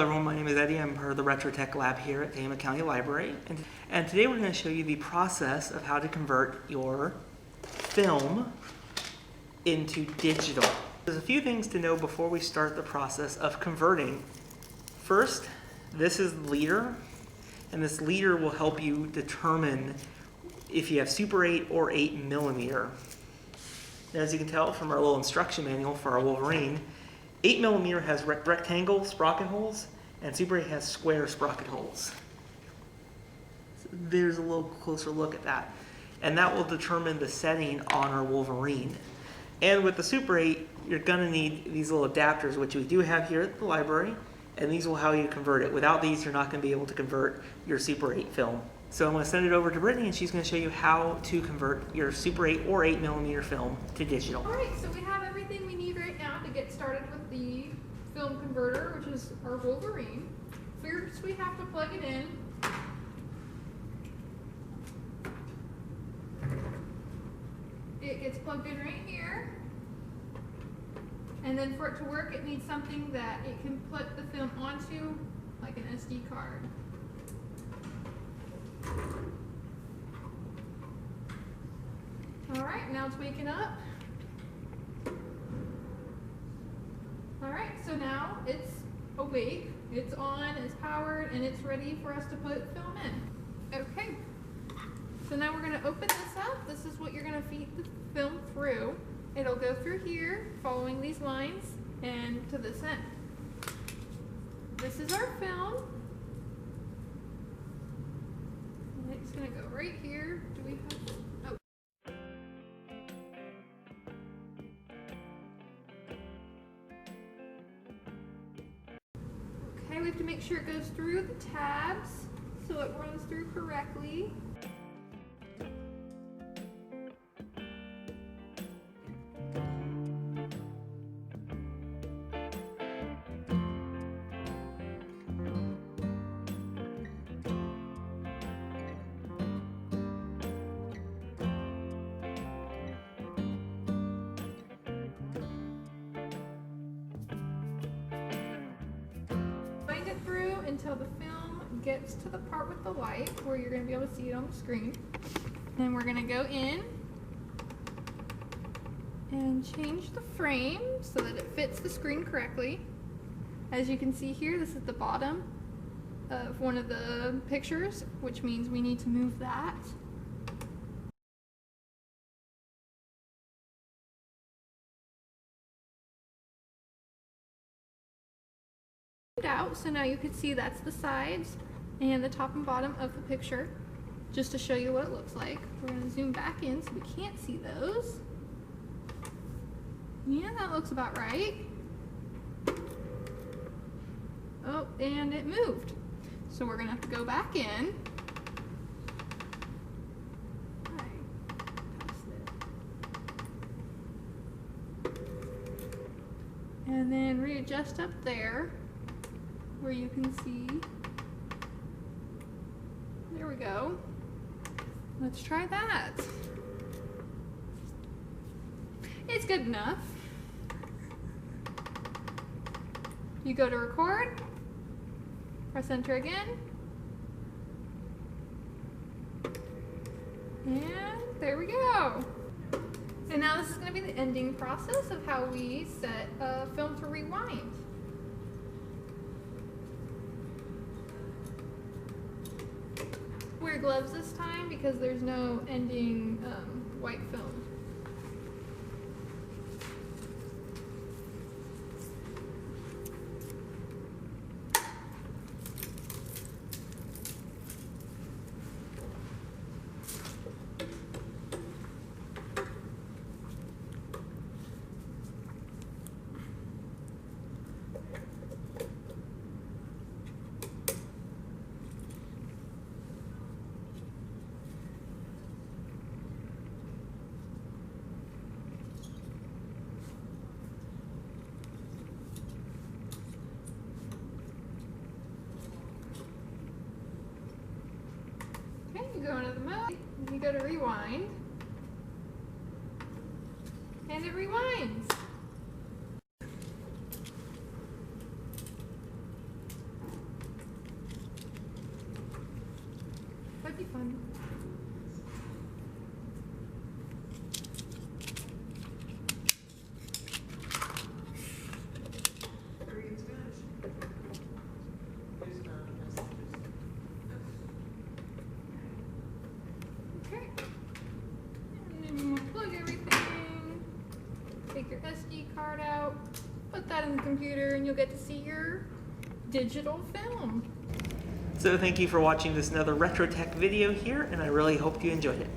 everyone, my name is Eddie. I'm part of the Retro Tech Lab here at Tama County Library. And today we're going to show you the process of how to convert your film into digital. There's a few things to know before we start the process of converting. First, this is leader, and this leader will help you determine if you have Super 8 or 8mm. As you can tell from our little instruction manual for our Wolverine, 8mm has rectangle sprocket holes, and Super 8 has square sprocket holes. So there's a little closer look at that. And that will determine the setting on our Wolverine. And with the Super 8, you're going to need these little adapters, which we do have here at the library, and these will help you convert it. Without these, you're not going to be able to convert your Super 8 film. So I'm going to send it over to Brittany, and she's going to show you how to convert your Super 8 or 8mm film to digital. All right, so we have everything we need right now to get started with the film converter, which is our Wolverine. First, we have to plug it in. It gets plugged in right here. And then for it to work, it needs something that it can put the film onto, like an SD card. All right, now it's waking up. All right, so now it's awake, it's on, it's powered, and it's ready for us to put film in. Okay, so now we're going to open this up. This is what you're going to feed the film through. It'll go through here, following these lines, and to this end. This is our film. And it's going to go right here. Do we have... Oh. Okay, we have to make sure it goes through the tabs so it runs through correctly. Through until the film gets to the part with the light where you're going to be able to see it on the screen. Then we're going to go in and change the frame so that it fits the screen correctly. As you can see here, this is the bottom of one of the pictures, which means we need to move that. Out, so now you can see that's the sides and the top and bottom of the picture, just to show you what it looks like. We're going to zoom back in so we can't see those. Yeah, that looks about right. Oh, and it moved. So we're going to have to go back in. And then readjust up there, where you can see. There we go. Let's try that. It's good enough. You go to record, press enter again, and there we go. And now this is going to be the ending process of how we set a film to rewind. Wear gloves this time because there's no ending white film. You go into the mode, you go to rewind, and it rewinds. that in the computer and you'll get to see your digital film. So thank you for watching this another RetroTech video here, and I really hope you enjoyed it.